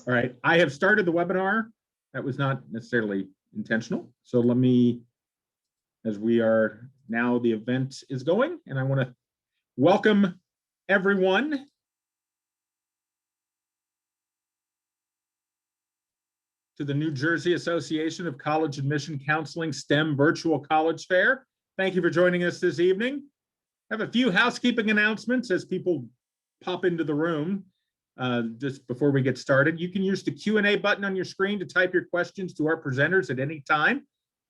All right, I have started the webinar. That was not necessarily intentional. So let me, as we are now, the event is going, and I want to welcome everyone to the New Jersey Association of College Admission Counseling STEM Virtual College Fair. Thank you for joining us this evening. I have a few housekeeping announcements as people pop into the room. Just before we get started, you can use the Q&A button on your screen to type your questions to our presenters at any time.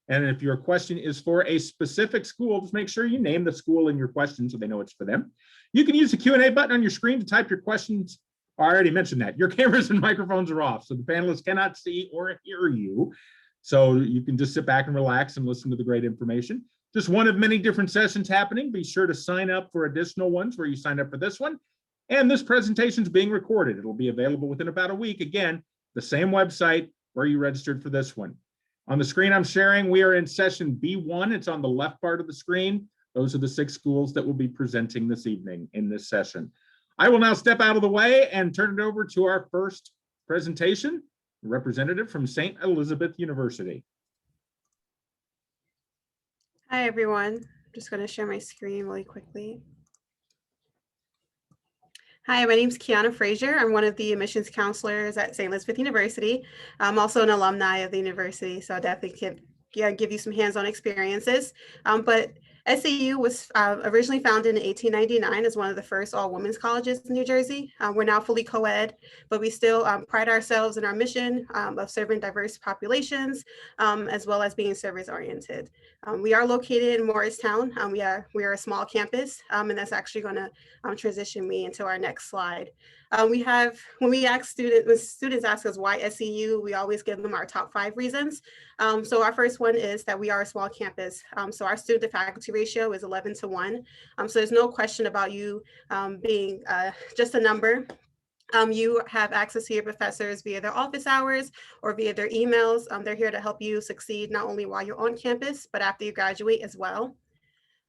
And if your question is for a specific school, just make sure you name the school in your question so they know it's for them. You can use the Q&A button on your screen to type your questions. I already mentioned that. Your cameras and microphones are off, so the panelists cannot see or hear you. So you can just sit back and relax and listen to the great information. Just one of many different sessions happening. Be sure to sign up for additional ones where you signed up for this one. And this presentation is being recorded. It'll be available within about a week. Again, the same website where you registered for this one. On the screen I'm sharing, we are in session B1. It's on the left part of the screen. Those are the 6 schools that will be presenting this evening in this session. I will now step out of the way and turn it over to our first presentation, a representative from St. Elizabeth University. Hi, everyone. I'm just going to share my screen really quickly. Hi, my name is Kiana Frazier. I'm one of the admissions counselors at St. Elizabeth University. I'm also an alumni of the university, so I definitely can give you some hands-on experiences. But SAU was originally founded in 1899 as one of the first all-women's colleges in New Jersey. We're now fully co-ed, but we still pride ourselves in our mission of serving diverse populations, as well as being service-oriented. We are located in Morristown. We are a small campus, and that's actually going to transition me into our next slide. When students ask us why SEU, we always give them our top 5 reasons. So our first one is that we are a small campus. So our student to faculty ratio is 11:1. So there's no question about you being just a number. You have access to your professors via their office hours or via their emails. They're here to help you succeed not only while you're on campus, but after you graduate as well.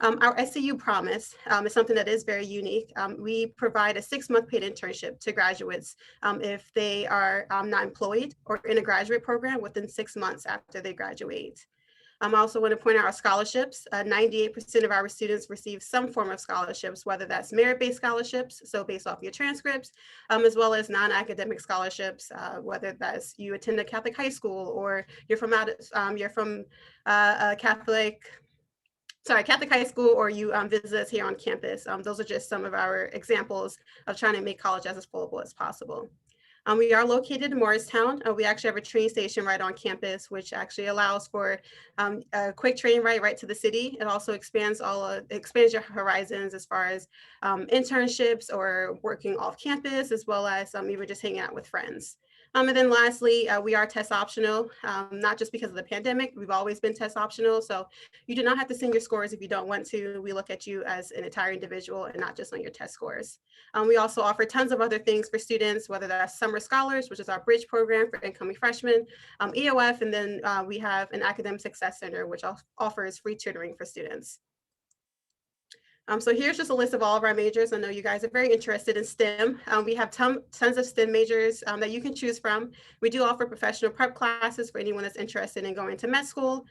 Our SEU promise is something that is very unique. We provide a 6-month paid internship to graduates if they are not employed or in a graduate program within 6 months after they graduate. I also want to point out our scholarships. 98% of our students receive some form of scholarships, whether that's merit-based scholarships, so based off your transcripts, as well as non-academic scholarships, whether that's you attend a Catholic high school or you're from a Catholic high school, or you visit us here on campus. Those are just some of our examples of trying to make college as affordable as possible. We are located in Morristown. We actually have a train station right on campus, which actually allows for a quick train ride right to the city. It also expands your horizons as far as internships or working off campus, as well as even just hanging out with friends. And then lastly, we are test optional, not just because of the pandemic. We've always been test optional. So you do not have to send your scores if you don't want to. We look at you as an entire individual and not just on your test scores. We also offer tons of other things for students, whether that's summer scholars, which is our bridge program for incoming freshmen, EOF, and then we have an academic success center, which offers free tutoring for students. So here's just a list of all of our majors. I know you guys are very interested in STEM. We have tons of STEM majors that you can choose from. We do offer professional prep classes for anyone that's interested in going to med school.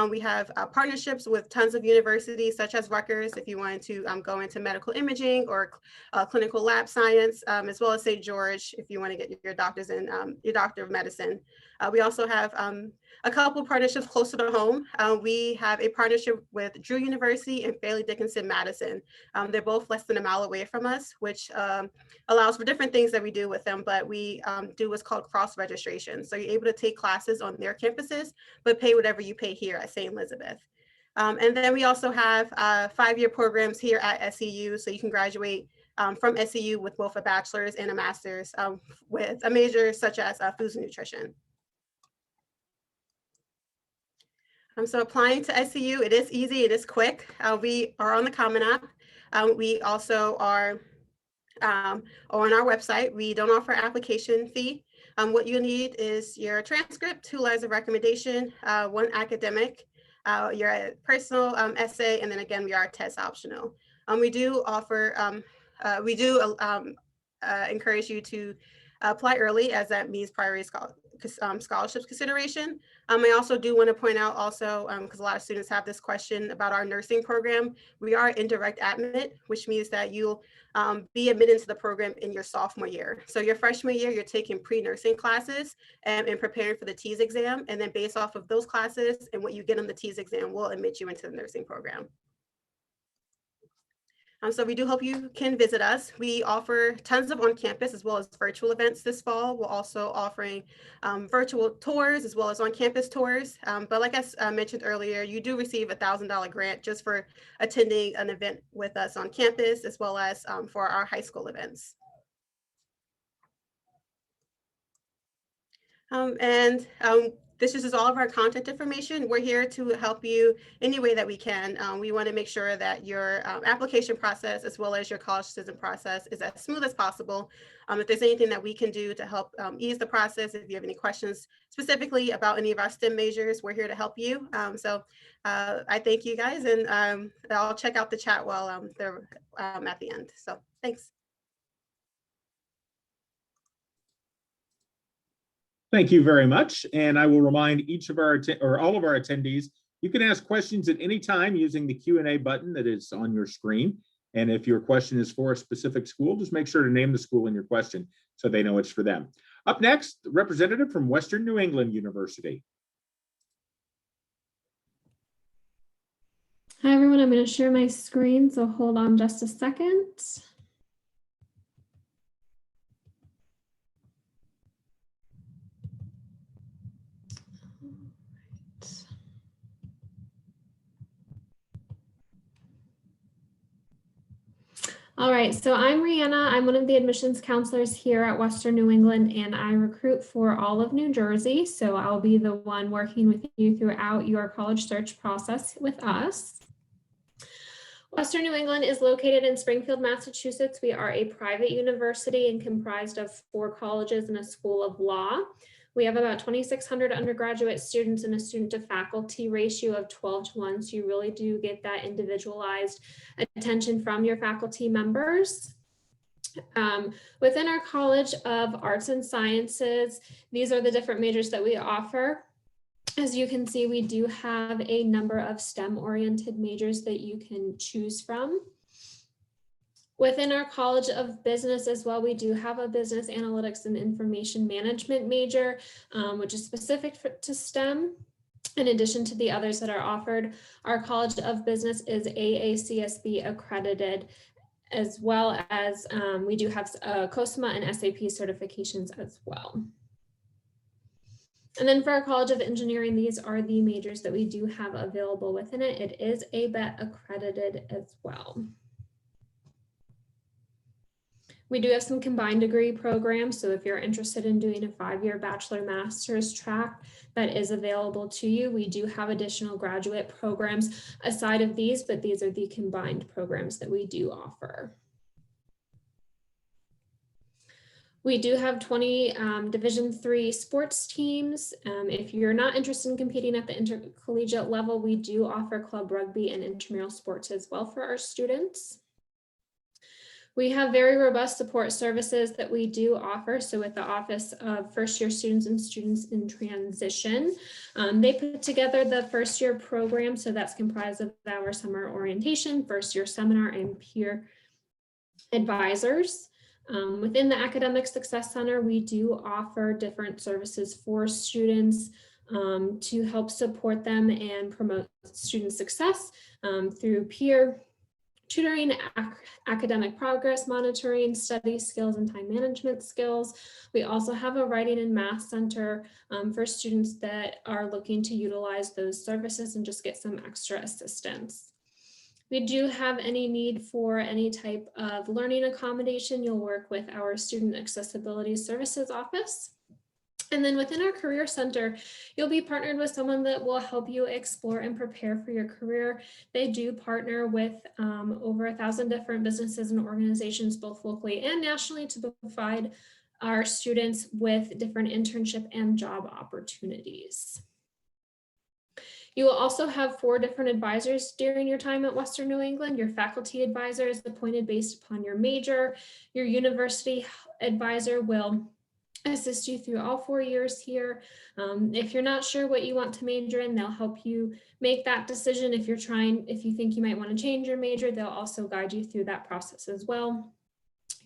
We have partnerships with tons of universities such as Rutgers if you wanted to go into medical imaging or clinical lab science, as well as St. George if you want to get your doctor's in your doctor of medicine. We also have a couple partnerships closer to home. We have a partnership with Drew University and Fairleigh Dickinson Madison. They're both less than a mile away from us, which allows for different things that we do with them, but we do what's called cross-registration. So you're able to take classes on their campuses, but pay whatever you pay here at St. Elizabeth. And then we also have 5-year programs here at SEU, so you can graduate from SEU with both a bachelor's and a master's with a major such as foods and nutrition. So applying to SEU, it is easy, it is quick. We are on the Common App. We also are on our website. We don't offer application fee. What you need is your transcript, 2 letters of recommendation, 1 academic, your personal essay, and then again, we are test optional. We do offer, encourage you to apply early, as that means priority scholarships consideration. I also do want to point out also, because a lot of students have this question about our nursing program, we are indirect admit, which means that you'll be admitted into the program in your sophomore year. So your freshman year, you're taking pre-nursing classes and preparing for the TEAS exam. And then based off of those classes and what you get on the TEAS exam, we'll admit you into the nursing program. So we do hope you can visit us. We offer tons of on-campus as well as virtual events this fall. We're also offering virtual tours as well as on-campus tours. But like I mentioned earlier, you do receive a $1,000 grant just for attending an event with us on campus, as well as for our high school events. This is just all of our contact information. We're here to help you any way that we can. We want to make sure that your application process as well as your college decision process is as smooth as possible. If there's anything that we can do to help ease the process, if you have any questions specifically about any of our STEM majors, we're here to help you. I thank you guys, and I'll check out the chat while they're at the end. So thanks. Thank you very much. And I will remind each of our all of our attendees, you can ask questions at any time using the Q&A button that is on your screen. And if your question is for a specific school, just make sure to name the school in your question so they know it's for them. Up next, the representative from Western New England University. Hi, everyone. I'm going to share my screen, so hold on just a second. All right, so I'm Rihanna. I'm one of the admissions counselors here at Western New England, and I recruit for all of New Jersey. So I'll be the one working with you throughout your college search process with us. Western New England is located in Springfield, Massachusetts. We are a private university and comprised of 4 colleges and a school of law. We have about 2,600 undergraduate students and a student to faculty ratio of 12:1. So you really do get that individualized attention from your faculty members. Within our College of Arts and Sciences, these are the different majors that we offer. As you can see, we do have a number of STEM-oriented majors that you can choose from. Within our College of Business as well, we do have a business analytics and information management major, which is specific to STEM. In addition to the others that are offered, our College of Business is AACSB accredited, as well as we do have COSMA and SAP certifications as well. And then for our College of Engineering, these are the majors that we do have available within it. It is ABET accredited as well. We do have some combined degree programs. So if you're interested in doing a 5-year bachelor master's track, that is available to you. We do have additional graduate programs aside of these, but these are the combined programs that we do offer. We do have 20 Division III sports teams. If you're not interested in competing at the intercollegiate level, we do offer club rugby and intramural sports as well for our students. We have very robust support services that we do offer. So with the Office of First Year Students and Students in Transition, they put together the first year program. So that's comprised of our summer orientation, first year seminar, and peer advisors. Within the Academic Success Center, we do offer different services for students to help support them and promote student success through peer tutoring, academic progress monitoring, study skills, and time management skills. We also have a writing and math center for students that are looking to utilize those services and just get some extra assistance. We do have any need for any type of learning accommodation, you'll work with our Student Accessibility Services Office. And then within our Career Center, you'll be partnered with someone that will help you explore and prepare for your career. They do partner with over 1,000 different businesses and organizations, both locally and nationally, to provide our students with different internship and job opportunities. You will also have 4 different advisors during your time at Western New England. Your faculty advisor is appointed based upon your major. Your university advisor will assist you through all 4 years here. If you're not sure what you want to major in, they'll help you make that decision. If you think you might want to change your major, they'll also guide you through that process as well.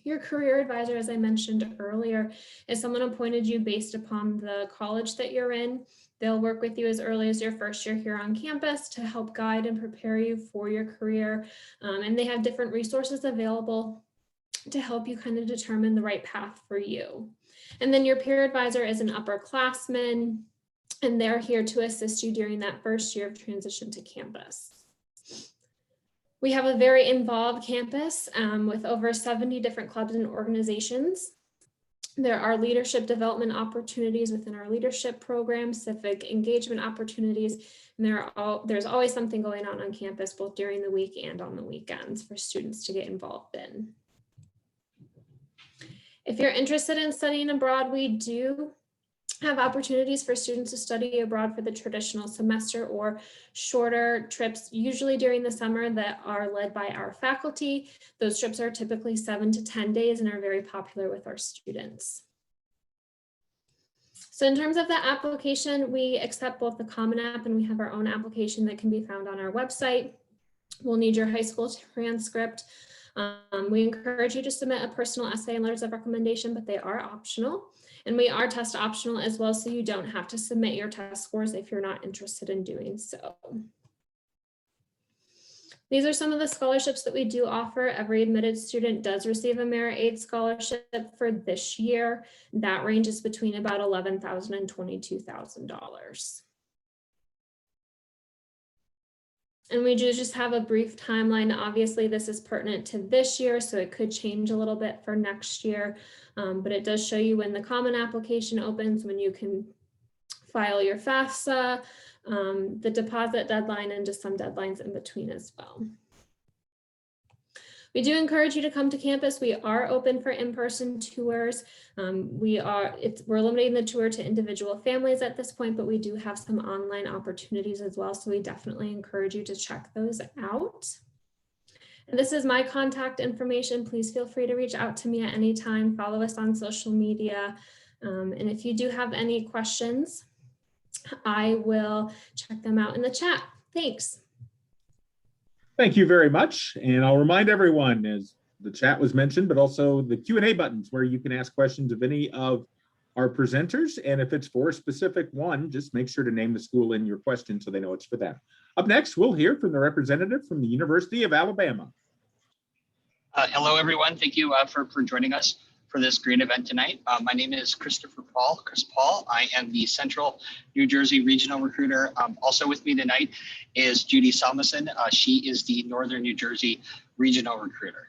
Your career advisor, as I mentioned earlier, is someone appointed you based upon the college that you're in. They'll work with you as early as your first year here on campus to help guide and prepare you for your career. And they have different resources available to help you kind of determine the right path for you. And then your peer advisor is an upperclassman, and they're here to assist you during that first year of transition to campus. We have a very involved campus with over 70 different clubs and organizations. There are leadership development opportunities within our leadership program, civic engagement opportunities, and there's always something going on campus, both during the week and on the weekends for students to get involved in. If you're interested in studying abroad, we do have opportunities for students to study abroad for the traditional semester or shorter trips, usually during the summer, that are led by our faculty. Those trips are typically 7 to 10 days and are very popular with our students. So in terms of the application, we accept both the Common App and we have our own application that can be found on our website. We'll need your high school transcript. We encourage you to submit a personal essay and letters of recommendation, but they are optional. And we are test optional as well, so you don't have to submit your test scores if you're not interested in doing so. These are some of the scholarships that we do offer. Every admitted student does receive a Merit Aid scholarship for this year. That ranges between about $11,000 and $22,000. And we do just have a brief timeline. Obviously, this is pertinent to this year, so it could change a little bit for next year, but it does show you when the Common Application opens, when you can file your FAFSA, the deposit deadline, and just some deadlines in between as well. We do encourage you to come to campus. We are open for in-person tours. We're limiting the tour to individual families at this point, but we do have some online opportunities as well. So we definitely encourage you to check those out. And this is my contact information. Please feel free to reach out to me at any time. Follow us on social media. And if you do have any questions, I will check them out in the chat. Thanks. Thank you very much. And I'll remind everyone, as the chat was mentioned, but also the Q&A buttons where you can ask questions of any of our presenters. And if it's for a specific one, just make sure to name the school in your question so they know it's for them. Up next, we'll hear from the representative from the University of Alabama. Hello, everyone. Thank you for joining us for this great event tonight. My name is Chris Paul. I am the Central New Jersey Regional Recruiter. Also with me tonight is Judy Salmason. She is the Northern New Jersey Regional Recruiter.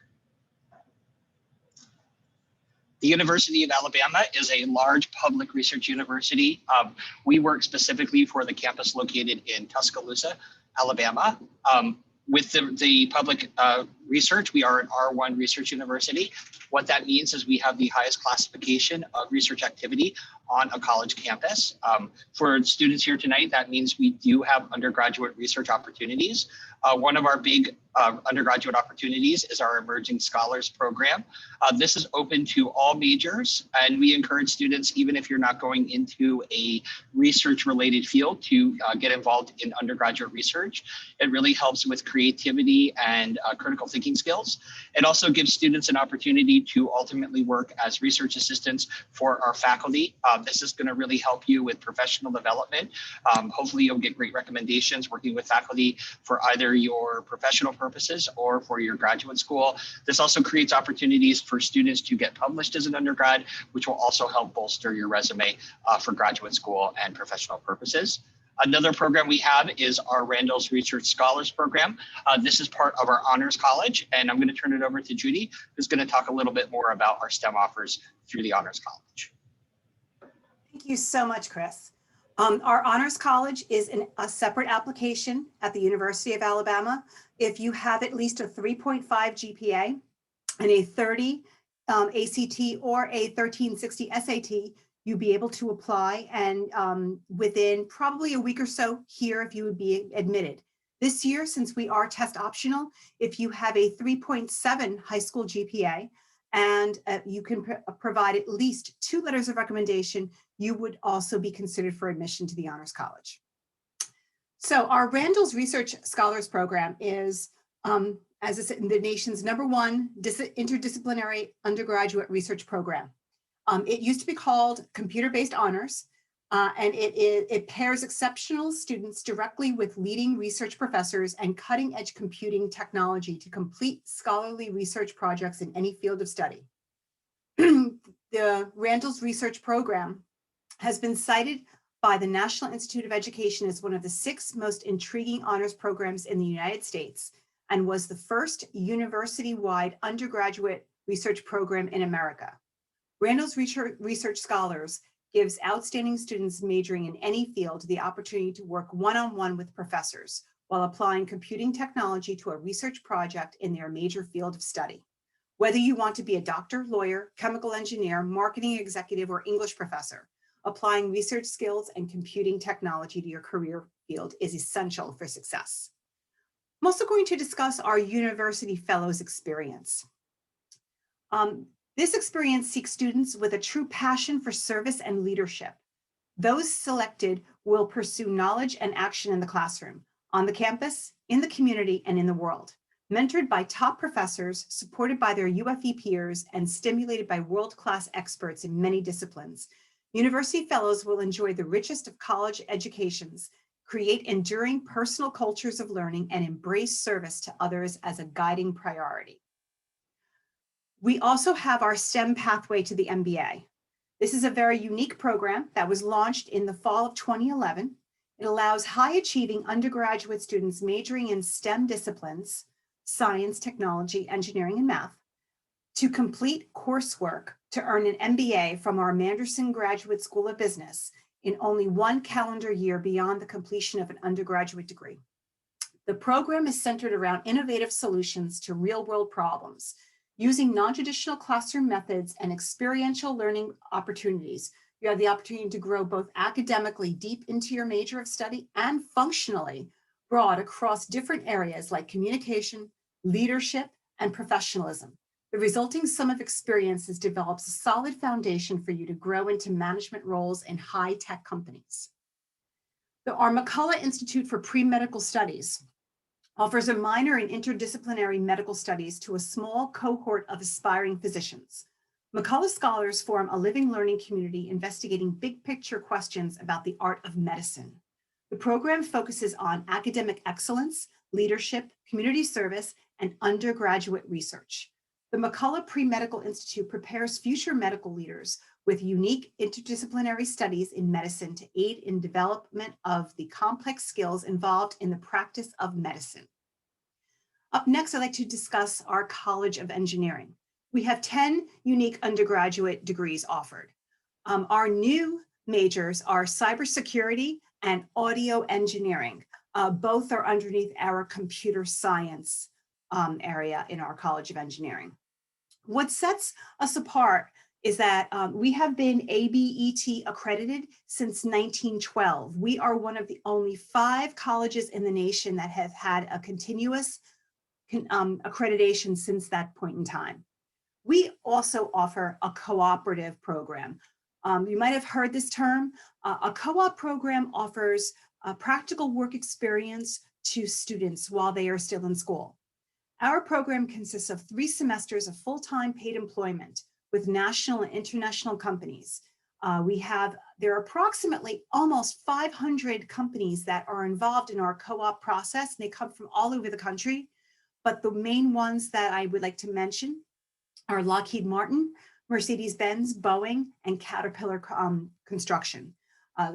The University of Alabama is a large public research university. We work specifically for the campus located in Tuscaloosa, Alabama. With the public research, we are an R1 research university. What that means is we have the highest classification of research activity on a college campus. For students here tonight, that means we do have undergraduate research opportunities. One of our big undergraduate opportunities is our Emerging Scholars Program. This is open to all majors, and we encourage students, even if you're not going into a research-related field, to get involved in undergraduate research. It really helps with creativity and critical thinking skills. It also gives students an opportunity to ultimately work as research assistants for our faculty. This is going to really help you with professional development. Hopefully, you'll get great recommendations working with faculty for either your professional purposes or for your graduate school. This also creates opportunities for students to get published as an undergrad, which will also help bolster your resume for graduate school and professional purposes. Another program we have is our Randall's Research Scholars Program. This is part of our Honors College, and I'm going to turn it over to Judy, who's going to talk a little bit more about our STEM offers through the Honors College. Thank you so much, Chris. Our Honors College is a separate application at the University of Alabama. If you have at least a 3.5 GPA and a 30 ACT or a 1360 SAT, you'll be able to apply, and within probably a week or so here, if you would be admitted. This year, since we are test optional, if you have a 3.7 high school GPA and you can provide at least 2 letters of recommendation, you would also be considered for admission to the Honors College. So our Randall's Research Scholars Program is, as I said, the nation's #1 interdisciplinary undergraduate research program. It used to be called Computer-Based Honors, and it pairs exceptional students directly with leading research professors and cutting-edge computing technology to complete scholarly research projects in any field of study. The Randall's Research Program has been cited by the National Institute of Education as one of the 6 most intriguing honors programs in the United States, and was the first university-wide undergraduate research program in America. Randall's Research Scholars gives outstanding students majoring in any field the opportunity to work one-on-one with professors while applying computing technology to a research project in their major field of study. Whether you want to be a doctor, lawyer, chemical engineer, marketing executive, or English professor, applying research skills and computing technology to your career field is essential for success. I'm also going to discuss our University Fellows experience. This experience seeks students with a true passion for service and leadership. Those selected will pursue knowledge and action in the classroom, on the campus, in the community, and in the world. Mentored by top professors, supported by their UFE peers, and stimulated by world-class experts in many disciplines, University Fellows will enjoy the richest of college educations, create enduring personal cultures of learning, and embrace service to others as a guiding priority. We also have our STEM pathway to the MBA. This is a very unique program that was launched in the fall of 2011. It allows high-achieving undergraduate students majoring in STEM disciplines, science, technology, engineering, and math, to complete coursework to earn an MBA from our Manderson Graduate School of Business in only 1 calendar year beyond the completion of an undergraduate degree. The program is centered around innovative solutions to real-world problems, using non-traditional classroom methods and experiential learning opportunities. You have the opportunity to grow both academically deep into your major of study and functionally broad across different areas like communication, leadership, and professionalism. The resulting sum of experiences develops a solid foundation for you to grow into management roles in high-tech companies. Our McCullough Institute for Pre-Medical Studies offers a minor in interdisciplinary medical studies to a small cohort of aspiring physicians. McCullough scholars form a living learning community investigating big picture questions about the art of medicine. The program focuses on academic excellence, leadership, community service, and undergraduate research. The McCullough Pre-Medical Institute prepares future medical leaders with unique interdisciplinary studies in medicine to aid in development of the complex skills involved in the practice of medicine. Up next, I'd like to discuss our College of Engineering. We have 10 unique undergraduate degrees offered. Our new majors are cybersecurity and audio engineering. Both are underneath our computer science area in our College of Engineering. What sets us apart is that we have been ABET accredited since 1912. We are one of the only 5 colleges in the nation that have had a continuous accreditation since that point in time. We also offer a cooperative program. You might have heard this term. A co-op program offers a practical work experience to students while they are still in school. Our program consists of 3 semesters of full-time paid employment with national and international companies. There are approximately almost 500 companies that are involved in our co-op process, and they come from all over the country. But the main ones that I would like to mention are Lockheed Martin, Mercedes-Benz, Boeing, and Caterpillar Construction.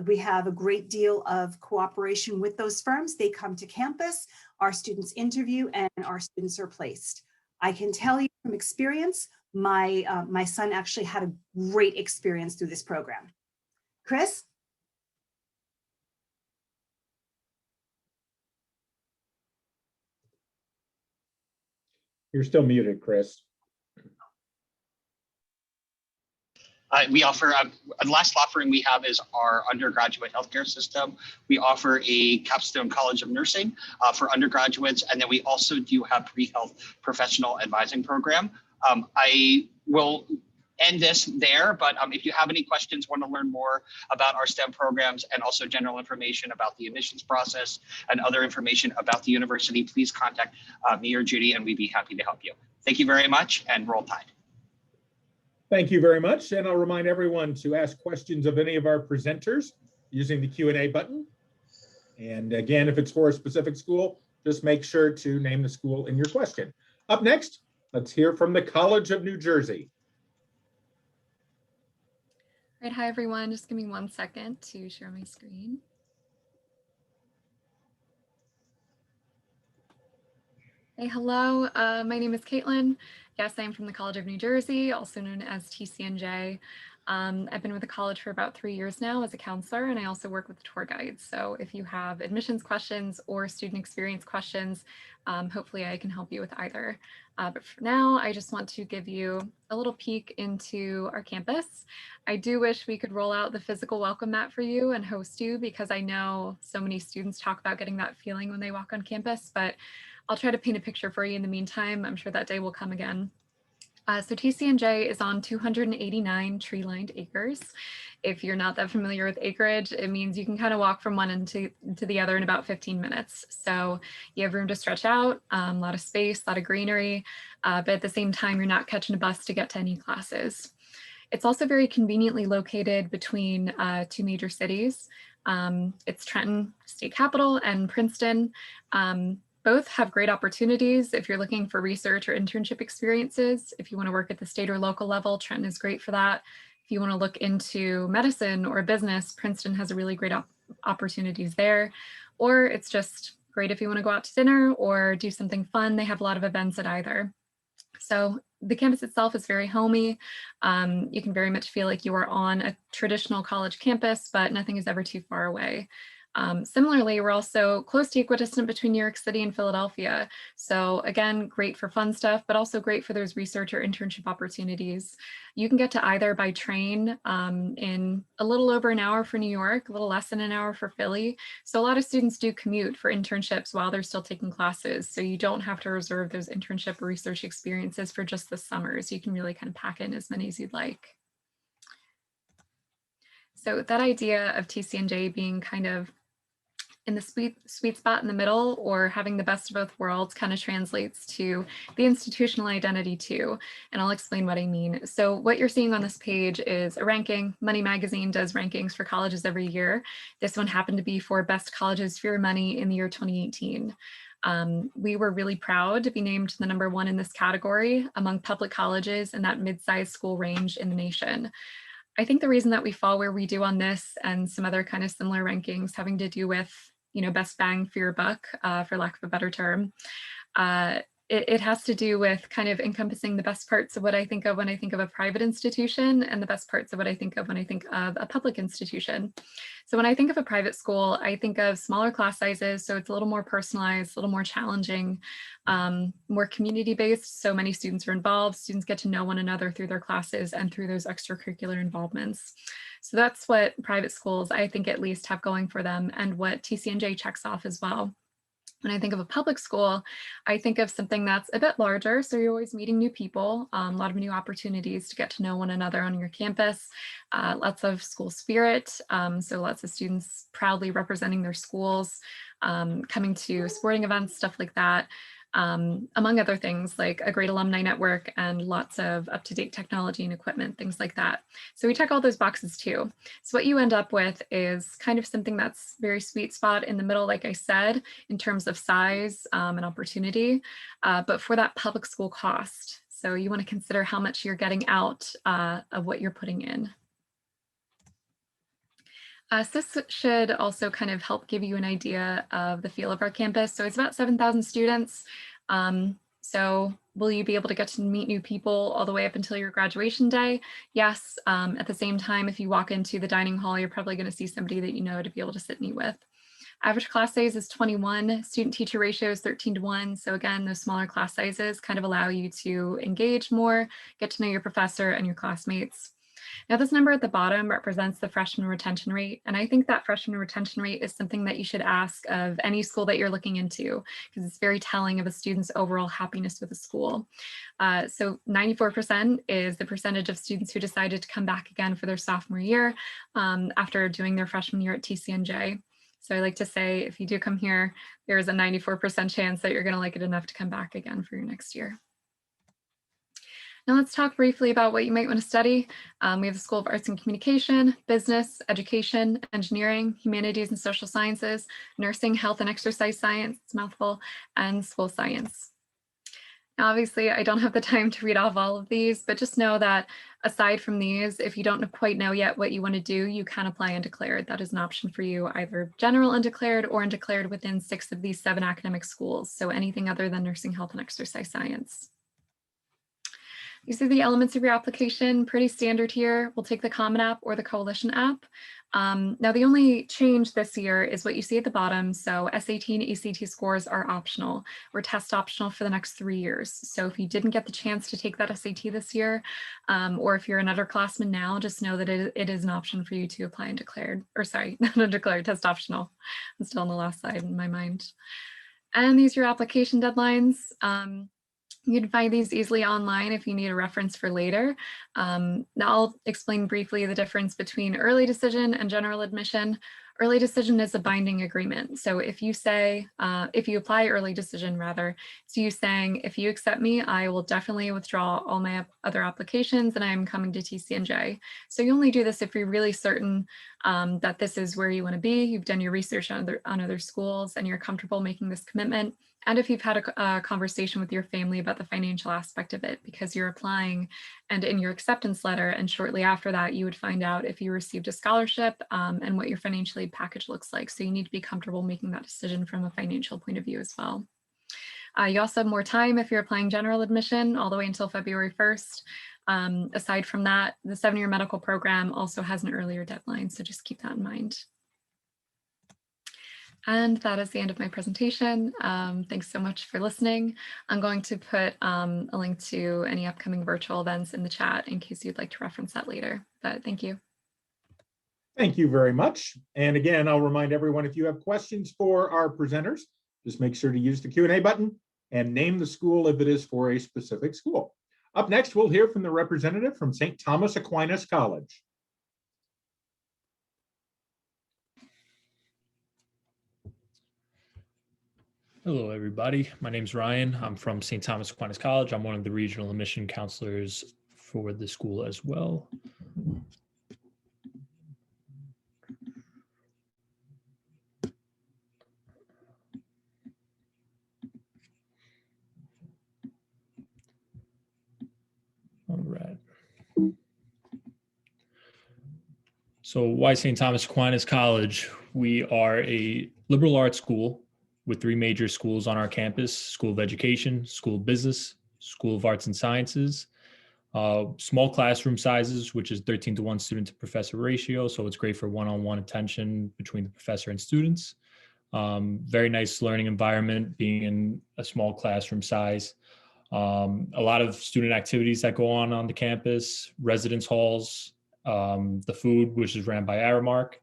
We have a great deal of cooperation with those firms. They come to campus, our students interview, and our students are placed. I can tell you from experience, my son actually had a great experience through this program. Chris? You're still muted, Chris. We offer, the last offering we have is our undergraduate healthcare system. We offer a capstone College of Nursing for undergraduates, and then we also do have pre-health professional advising program. I we'll end this there, but if you have any questions, want to learn more about our STEM programs and also general information about the admissions process and other information about the university, please contact me or Judy, and we'd be happy to help you. Thank you very much, and roll tide. Thank you very much. And I'll remind everyone to ask questions of any of our presenters using the Q&A button. And again, if it's for a specific school, just make sure to name the school in your question. Up next, let's hear from the College of New Jersey. All right, hi everyone. Just give me 1 second to share my screen. Hey, hello. My name is Caitlin. Yes, I'm from the College of New Jersey, also known as TCNJ. I've been with the college for about 3 years now as a counselor, and I also work with tour guides. So if you have admissions questions or student experience questions, hopefully I can help you with either. But for now, I just want to give you a little peek into our campus. I do wish we could roll out the physical welcome mat for you and host you, because I know so many students talk about getting that feeling when they walk on campus, but I'll try to paint a picture for you in the meantime. I'm sure that day will come again. So TCNJ is on 289 tree-lined acres. If you're not that familiar with acreage, it means you can kind of walk from one end to the other in about 15 minutes. So you have room to stretch out, a lot of space, a lot of greenery, but at the same time, you're not catching a bus to get to any classes. It's also very conveniently located between two major cities. It's Trenton, state capital, and Princeton. Both have great opportunities if you're looking for research or internship experiences. If you want to work at the state or local level, Trenton is great for that. If you want to look into medicine or business, Princeton has a really great opportunities there. Or it's just great if you want to go out to dinner or do something fun. They have a lot of events at either. So the campus itself is very homey. You can very much feel like you are on a traditional college campus, but nothing is ever too far away. Similarly, we're also close to equidistant between New York City and Philadelphia. So again, great for fun stuff, but also great for those research or internship opportunities. You can get to either by train in a little over an hour for New York, a little less than an hour for Philly. So a lot of students do commute for internships while they're still taking classes. So you don't have to reserve those internship or research experiences for just the summers. You can really kind of pack in as many as you'd like. So that idea of TCNJ being kind of in the sweet spot in the middle, or having the best of both worlds, kind of translates to the institutional identity too. And I'll explain what I mean. So what you're seeing on this page is a ranking. Money Magazine does rankings for colleges every year. This one happened to be for best colleges for your money in the year 2018. We were really proud to be named the #1 in this category among public colleges in that mid-sized school range in the nation. I think the reason that we fall where we do on this and some other kind of similar rankings having to do with, you know, best bang for your buck, for lack of a better term, it has to do with kind of encompassing the best parts of what I think of when I think of a private institution and the best parts of what I think of when I think of a public institution. So when I think of a private school, I think of smaller class sizes. So it's a little more personalized, a little more challenging, more community-based. So many students are involved. Students get to know one another through their classes and through those extracurricular involvements. So that's what private schools, I think, at least have going for them, and what TCNJ checks off as well. When I think of a public school, I think of something that's a bit larger. So you're always meeting new people, a lot of new opportunities to get to know one another on your campus, lots of school spirit. So lots of students proudly representing their schools, coming to sporting events, stuff like that. Among other things, like a great alumni network and lots of up-to-date technology and equipment, things like that. So we check all those boxes too. So what you end up with is kind of something that's very sweet spot in the middle, like I said, in terms of size and opportunity, but for that public school cost. So you want to consider how much you're getting out of what you're putting in. So this should also kind of help give you an idea of the feel of our campus. So it's about 7,000 students. So will you be able to get to meet new people all the way up until your graduation day? Yes. At the same time, if you walk into the dining hall, you're probably going to see somebody that you know to be able to sit and eat with. Average class size is 21, student-teacher ratio is 13:1. So again, those smaller class sizes kind of allow you to engage more, get to know your professor and your classmates. Now, this number at the bottom represents the freshman retention rate. And I think that freshman retention rate is something that you should ask of any school that you're looking into, because it's very telling of a student's overall happiness with the school. So 94% is the percentage of students who decided to come back again for their sophomore year after doing their freshman year at TCNJ. So I like to say, if you do come here, there is a 94% chance that you're going to like it enough to come back again for your next year. Now let's talk briefly about what you might want to study. We have the School of Arts and Communication, Business, Education, Engineering, Humanities and Social Sciences, Nursing, Health and Exercise Science, it's a mouthful, and School Science. Now, obviously, I don't have the time to read off all of these, but just know that aside from these, if you don't quite know yet what you want to do, you can apply undeclared. That is an option for you, either general undeclared or undeclared within 6 of these 7 academic schools. So anything other than nursing, health, and exercise science. These are the elements of your application, pretty standard here. We'll take the Common App or the Coalition app. Now, the only change this year is what you see at the bottom. So SAT and ACT scores are optional or test optional for the next 3 years. So if you didn't get the chance to take that SAT this year, or if you're an underclassman now, just know that it is an option for you to apply undeclared, or sorry, not undeclared, test optional. I'm still on the last slide in my mind. And these are your application deadlines. You can find these easily online if you need a reference for later. Now I'll explain briefly the difference between early decision and general admission. Early decision is a binding agreement. So if you say, if you apply early decision rather, it's you saying, if you accept me, I will definitely withdraw all my other applications and I am coming to TCNJ. So you only do this if you're really certain that this is where you want to be, you've done your research on other schools and you're comfortable making this commitment. And if you've had a conversation with your family about the financial aspect of it, because you're applying and in your acceptance letter, and shortly after that, you would find out if you received a scholarship and what your financial aid package looks like. So you need to be comfortable making that decision from a financial point of view as well. You also have more time if you're applying general admission all the way until February 1st. Aside from that, the 7-year medical program also has an earlier deadline, so just keep that in mind. And that is the end of my presentation. Thanks so much for listening. I'm going to put a link to any upcoming virtual events in the chat in case you'd like to reference that later, but thank you. Thank you very much. And again, I'll remind everyone, if you have questions for our presenters, just make sure to use the Q&A button and name the school if it is for a specific school. Up next, we'll hear from the representative from St. Thomas Aquinas College. Hello, everybody. My name is Ryan. I'm from St. Thomas Aquinas College. I'm one of the regional admission counselors for the school as well. All right. So why St. Thomas Aquinas College? We are a liberal arts school with 3 major schools on our campus: School of Education, School of Business, School of Arts and Sciences. Small classroom sizes, which is 13:1 student to professor ratio. So it's great for one-on-one attention between the professor and students. Very nice learning environment being in a small classroom size. A lot of student activities that go on the campus, residence halls, the food, which is ran by Aramark.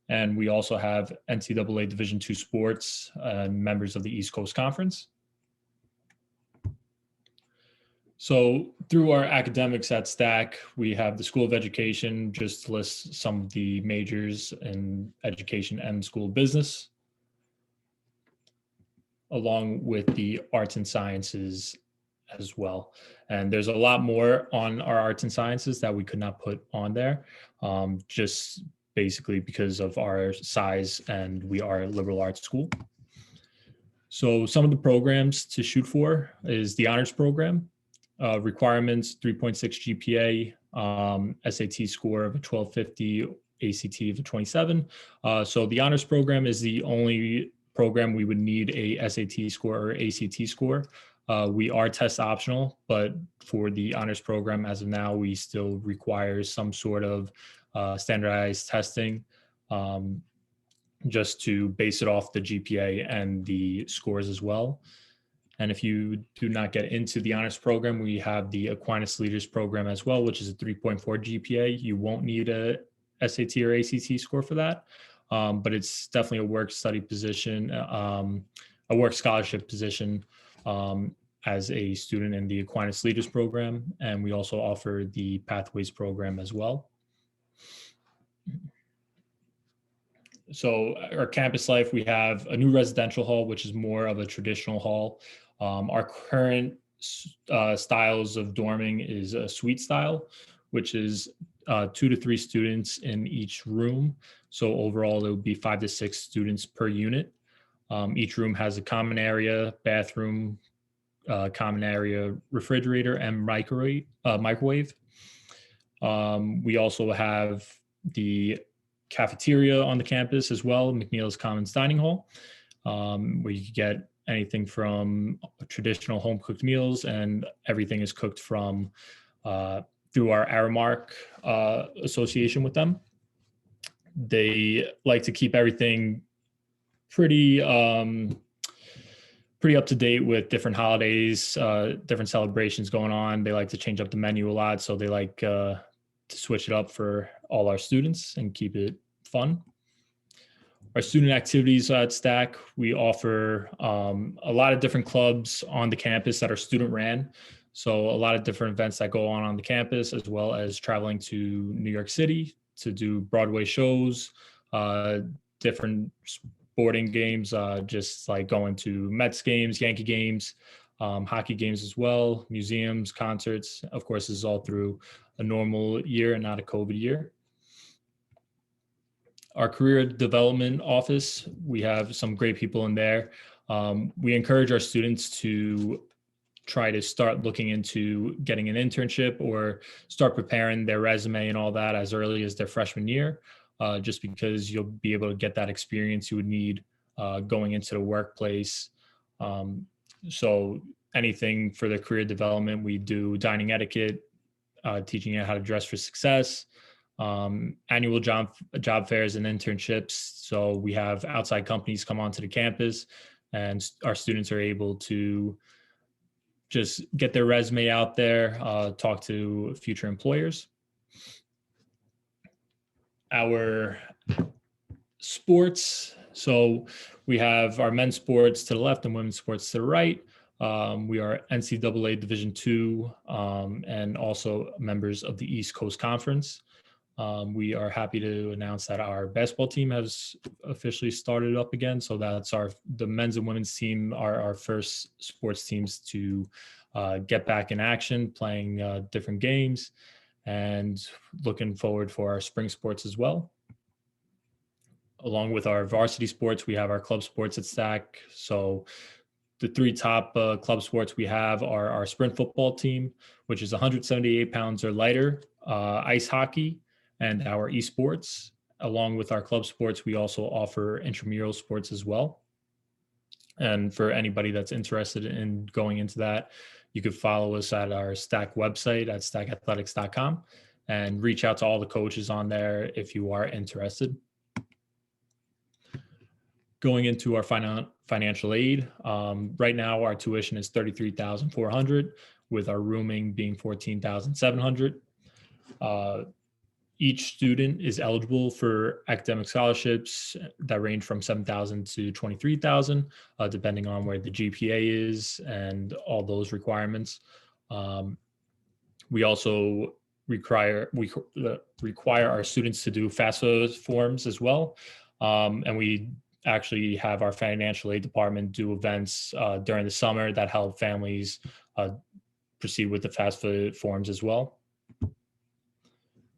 And we also have NCAA Division II sports, members of the East Coast Conference. So through our academics at STAC, we have the School of Education, just to list some of the majors in education and School of Business, along with the Arts and Sciences as well. And there's a lot more on our Arts and Sciences that we could not put on there, just basically because of our size, and we are a liberal arts school. So some of the programs to shoot for is the honors program. Requirements: 3.6 GPA, SAT score of a 1250, ACT of a 27. So the honors program is the only program we would need a SAT score or ACT score. We are test optional, but for the honors program, as of now, we still require some sort of standardized testing, just to base it off the GPA and the scores as well. And if you do not get into the honors program, we have the Aquinas Leaders Program as well, which is a 3.4 GPA. You won't need a SAT or ACT score for that, but it's definitely a work study position, a work scholarship position as a student in the Aquinas Leaders Program. And we also offer the Pathways program as well. So our campus life, we have a new residential hall, which is more of a traditional hall. Our current styles of dorming is a suite style, which is 2 to 3 students in each room. So overall, it would be 5 to 6 students per unit. Each room has a common area, bathroom, common area, refrigerator, and microwave. We also have the cafeteria on the campus as well, McNeil's Commons Dining Hall, where you can get anything from traditional home cooked meals, and everything is cooked from through our Aramark association with them. They like to keep everything pretty up to date with different holidays, different celebrations going on. They like to change up the menu a lot, so they like to switch it up for all our students and keep it fun. Our student activities at STAC, we offer a lot of different clubs on the campus that are student ran. So a lot of different events that go on the campus, as well as traveling to New York City to do Broadway shows, different sporting games, just like going to Mets games, Yankee games, hockey games as well, museums, concerts. Of course, this is all through a normal year and not a COVID year. Our career development office, we have some great people in there. We encourage our students to try to start looking into getting an internship or start preparing their resume and all that as early as their freshman year, just because you'll be able to get that experience you would need going into the workplace. So anything for the career development, we do dining etiquette, teaching you how to dress for success, annual job fairs and internships. So we have outside companies come onto the campus, and our students are able to just get their resume out there, talk to future employers. Our sports, so we have our men's sports to the left and women's sports to the right. We are NCAA Division II and also members of the East Coast Conference. We are happy to announce that our basketball team has officially started up again. So that's the men's and women's team are our first sports teams to get back in action, playing different games, and looking forward for our spring sports as well. Along with our varsity sports, we have our club sports at STAC. So the 3 top club sports we have are our sprint football team, which is 178 pounds or lighter, ice hockey, and our esports. Along with our club sports, we also offer intramural sports as well. And for anybody that's interested in going into that, you could follow us at our STAC website at stacathletics.com and reach out to all the coaches on there if you are interested. Going into our financial aid, right now our tuition is $33,400, with our rooming being $14,700. Each student is eligible for academic scholarships that range from $7,000 to $23,000, depending on where the GPA is and all those requirements. We also require our students to do FAFSA forms as well, and we actually have our financial aid department do events during the summer that help families proceed with the FAFSA forms as well.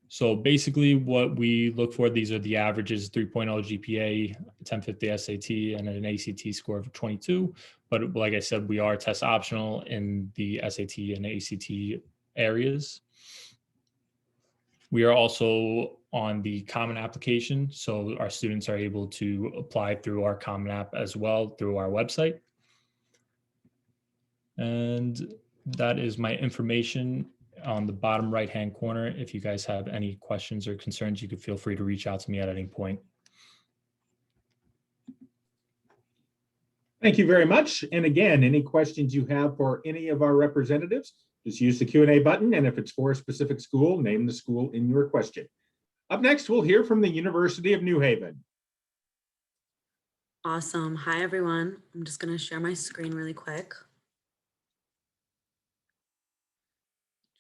So basically what we look for, these are the averages: 3.0 GPA, 1050 SAT, and an ACT score of 22. But like I said, we are test optional in the SAT and ACT areas. We are also on the Common application, so our students are able to apply through our Common app as well through our website. And that is my information on the bottom right-hand corner. If you guys have any questions or concerns, you could feel free to reach out to me at any point. Thank you very much. And again, any questions you have for any of our representatives, just use the Q&A button. And if it's for a specific school, name the school in your question. Up next, we'll hear from the University of New Haven. Awesome. Hi, everyone. I'm just going to share my screen really quick.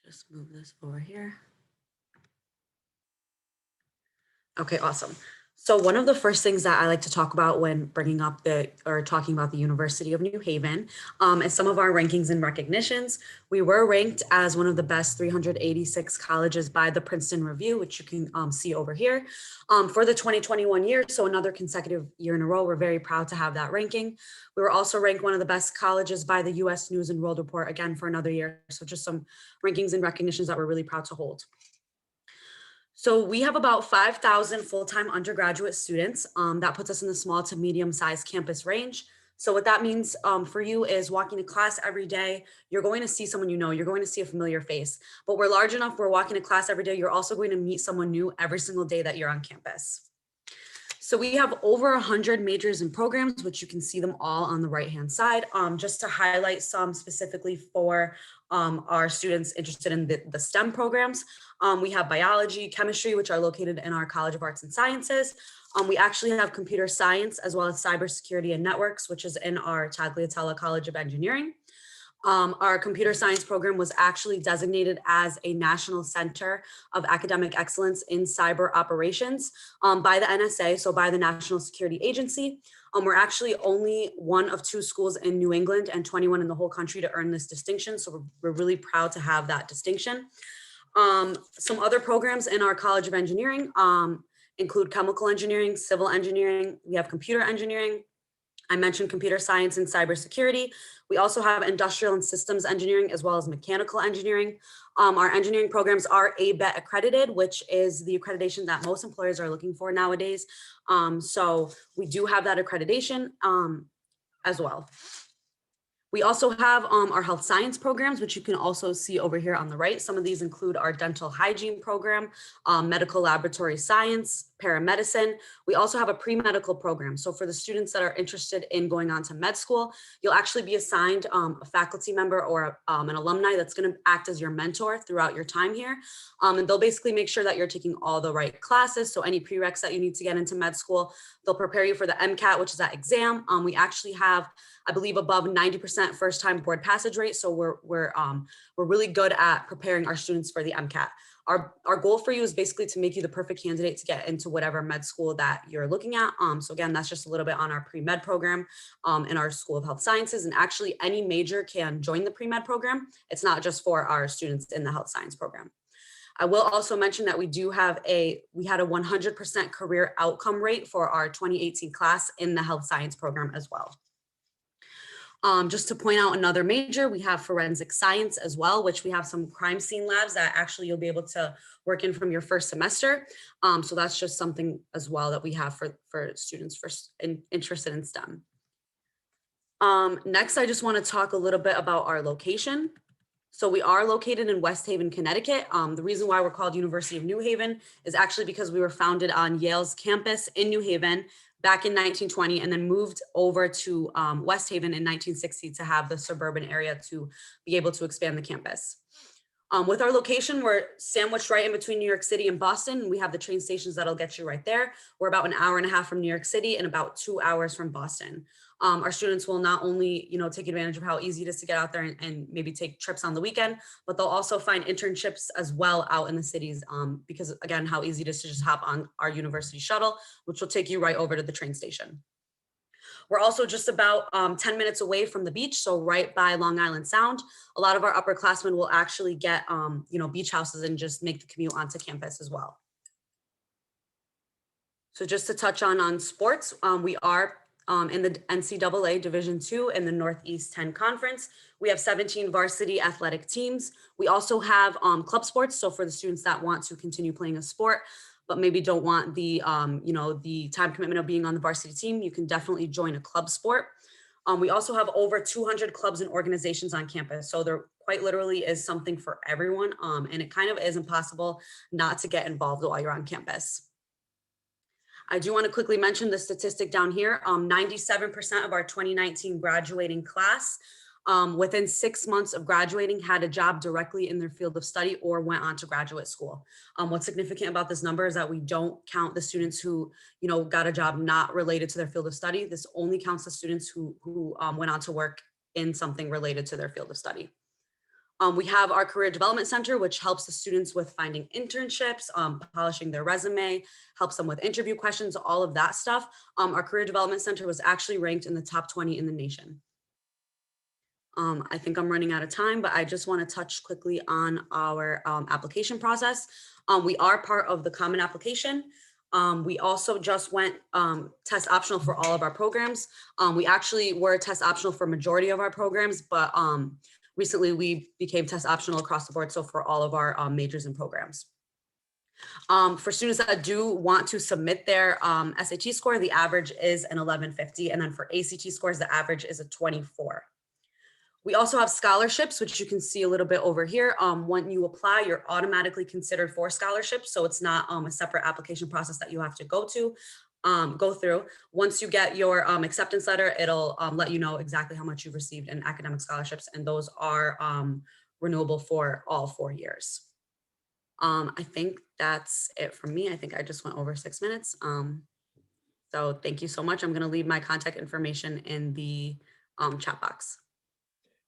Just move this over here. Okay, awesome. So one of the first things that I like to talk about when talking about the University of New Haven is some of our rankings and recognitions. We were ranked as one of the best 386 colleges by the Princeton Review, which you can see over here for the 2021 year. So another consecutive year in a row. We're very proud to have that ranking. We were also ranked one of the best colleges by the U.S. News and World Report, again, for another year. So just some rankings and recognitions that we're really proud to hold. So we have about 5,000 full-time undergraduate students. That puts us in the small to medium-sized campus range. So what that means for you is walking to class every day, you're going to see someone you know, you're going to see a familiar face. But we're large enough, we're walking to class every day, you're also going to meet someone new every single day that you're on campus. So we have over 100 majors and programs, which you can see them all on the right-hand side. Just to highlight some specifically for our students interested in the STEM programs. We have biology, chemistry, which are located in our College of Arts and Sciences. We actually have computer science as well as cybersecurity and networks, which is in our Tagliatella College of Engineering. Our computer science program was actually designated as a National Center of Academic Excellence in Cyber Operations by the NSA, so by the National Security Agency. We're actually only one of 2 schools in New England and 21 in the whole country to earn this distinction. So we're really proud to have that distinction. Some other programs in our College of Engineering include chemical engineering, civil engineering. We have computer engineering. I mentioned computer science and cybersecurity. We also have industrial and systems engineering as well as mechanical engineering. Our engineering programs are ABET accredited, which is the accreditation that most employers are looking for nowadays. So we do have that accreditation as well. We also have our health science programs, which you can also see over here on the right. Some of these include our dental hygiene program, medical laboratory science, paramedicine. We also have a pre-medical program. So for the students that are interested in going on to med school, you'll actually be assigned a faculty member or an alumni that's going to act as your mentor throughout your time here. And they'll basically make sure that you're taking all the right classes. So any prereqs that you need to get into med school, they'll prepare you for the MCAT, which is that exam. We actually have, I believe, above 90% first-time board passage rate. So we're really good at preparing our students for the MCAT. Our goal for you is basically to make you the perfect candidate to get into whatever med school that you're looking at. So again, that's just a little bit on our pre-med program in our School of Health Sciences. And actually any major can join the pre-med program. It's not just for our students in the health science program. I will also mention that we had a 100% career outcome rate for our 2018 class in the health science program as well. Just to point out another major, we have forensic science as well, which we have some crime scene labs that actually you'll be able to work in from your first semester. So that's just something as well that we have for students interested in STEM. Next, I just want to talk a little bit about our location. So we are located in West Haven, Connecticut. The reason why we're called University of New Haven is actually because we were founded on Yale's campus in New Haven back in 1920 and then moved over to West Haven in 1960 to have the suburban area to be able to expand the campus. With our location, we're sandwiched right in between New York City and Boston. We have the train stations that'll get you right there. We're about an hour and a half from New York City and about 2 hours from Boston. Our students will not only, take advantage of how easy it is to get out there and maybe take trips on the weekend, but they'll also find internships as well out in the cities because again, how easy it is to just hop on our university shuttle, which will take you right over to the train station. We're also just about 10 minutes away from the beach, so right by Long Island Sound. A lot of our upperclassmen will actually get, beach houses and just make the commute onto campus as well. So just to touch on sports, we are in the NCAA Division II in the Northeast 10 Conference. We have 17 varsity athletic teams. We also have club sports. So for the students that want to continue playing a sport, but maybe don't want the, the time commitment of being on the varsity team, you can definitely join a club sport. We also have over 200 clubs and organizations on campus. So there quite literally is something for everyone. And it kind of is impossible not to get involved while you're on campus. I do want to quickly mention the statistic down here. 97% of our 2019 graduating class within 6 months of graduating had a job directly in their field of study or went on to graduate school. What's significant about this number is that we don't count the students who, got a job not related to their field of study. This only counts the students who went on to work in something related to their field of study. We have our Career Development Center, which helps the students with finding internships, polishing their resume, helps them with interview questions, all of that stuff. Our Career Development Center was actually ranked in the top 20 in the nation. I think I'm running out of time, but I just want to touch quickly on our application process. We are part of the Common Application. We also just went test optional for all of our programs. We actually were test optional for majority of our programs, but recently we became test optional across the board. So for all of our majors and programs. For students that do want to submit their SAT score, the average is an 1150. And then for ACT scores, the average is a 24. We also have scholarships, which you can see a little bit over here. When you apply, you're automatically considered for scholarships. So it's not a separate application process that you have to go through. Once you get your acceptance letter, it'll let you know exactly how much you've received in academic scholarships. And those are renewable for all 4 years. I think that's it from me. I think I just went over 6 minutes. So thank you so much. I'm going to leave my contact information in the chat box.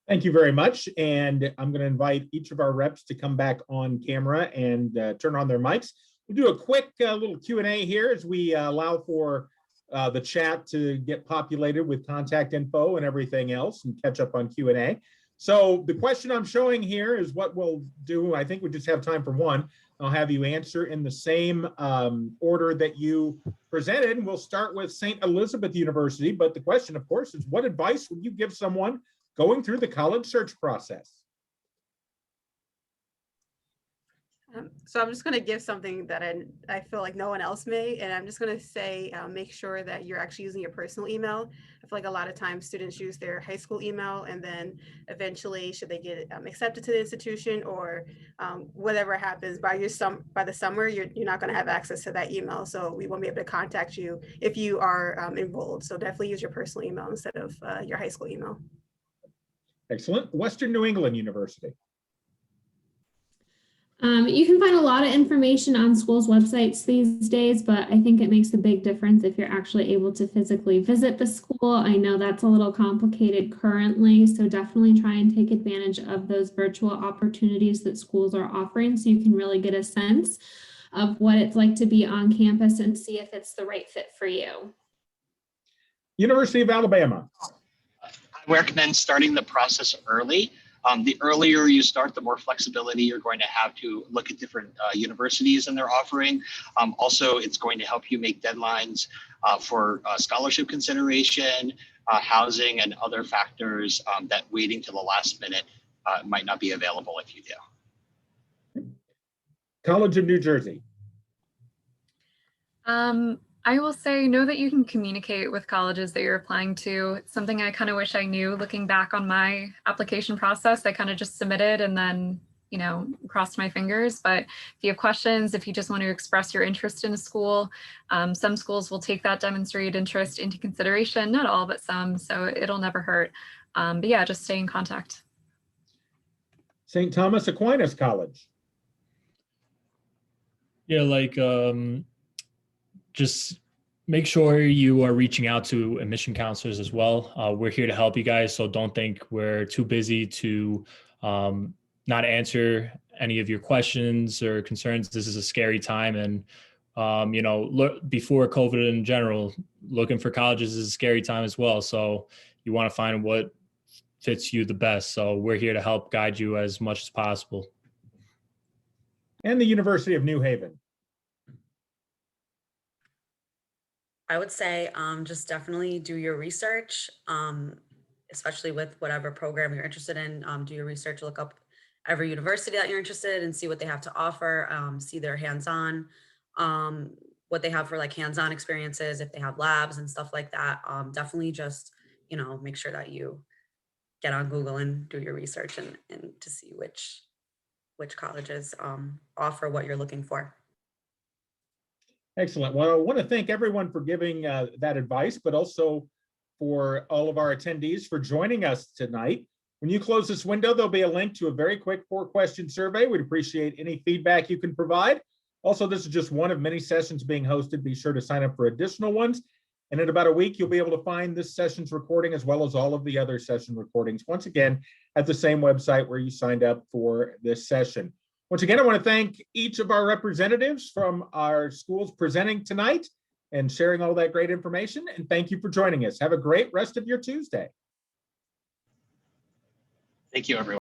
Thank you very much. And I'm going to invite each of our reps to come back on camera and turn on their mics. We'll do a quick little Q&A here as we allow for the chat to get populated with contact info and everything else and catch up on Q&A. So the question I'm showing here is what we'll do. I think we just have time for one. I'll have you answer in the same order that you presented. We'll start with St. Elizabeth University. But the question, of course, is what advice would you give someone going through the college search process? So I'm just going to give something that I feel like no one else may, and I'm just going to say make sure that you're actually using your personal email. I feel like a lot of times students use their high school email, and then eventually, should they get accepted to the institution or whatever happens by the summer, you're not going to have access to that email. So we won't be able to contact you if you are enrolled. So definitely use your personal email instead of your high school email. Excellent. Western New England University. You can find a lot of information on schools' websites these days, but I think it makes a big difference if you're actually able to physically visit the school. I know that's a little complicated currently, so definitely try and take advantage of those virtual opportunities that schools are offering so you can really get a sense of what it's like to be on campus and see if it's the right fit for you. University of Alabama. I recommend starting the process early. The earlier you start, the more flexibility you're going to have to look at different universities and their offering. Also, it's going to help you make deadlines for scholarship consideration, housing, and other factors that waiting till the last minute might not be available if you do. College of New Jersey. I will say, know that you can communicate with colleges that you're applying to. It's something I kind of wish I knew looking back on my application process. I kind of just submitted and then, crossed my fingers. But if you have questions, if you just want to express your interest in a school, some schools will take that demonstrated interest into consideration, not all, but some, so it'll never hurt. But yeah, just stay in contact. St. Thomas Aquinas College. Yeah, just make sure you are reaching out to admission counselors as well. We're here to help you guys, so don't think we're too busy to not answer any of your questions or concerns. This is a scary time, and look, before COVID in general, looking for colleges is a scary time as well. So you want to find what fits you the best. So we're here to help guide you as much as possible. And the University of New Haven. I would say just definitely do your research, especially with whatever program you're interested in. Do your research, look up every university that you're interested in and see what they have to offer, see their hands-on, what they have for like hands-on experiences, if they have labs and stuff like that. Definitely just, make sure that you get on Google and do your research and to see which colleges offer what you're looking for. Excellent. Well, I want to thank everyone for giving that advice, but also for all of our attendees for joining us tonight. When you close this window, there'll be a link to a very quick 4-question survey. We'd appreciate any feedback you can provide. Also, this is just one of many sessions being hosted. Be sure to sign up for additional ones. And in about a week, you'll be able to find this session's recording as well as all of the other session recordings, once again, at the same website where you signed up for this session. Once again, I want to thank each of our representatives from our schools presenting tonight and sharing all that great information. And thank you for joining us. Have a great rest of your Tuesday. Thank you, everyone.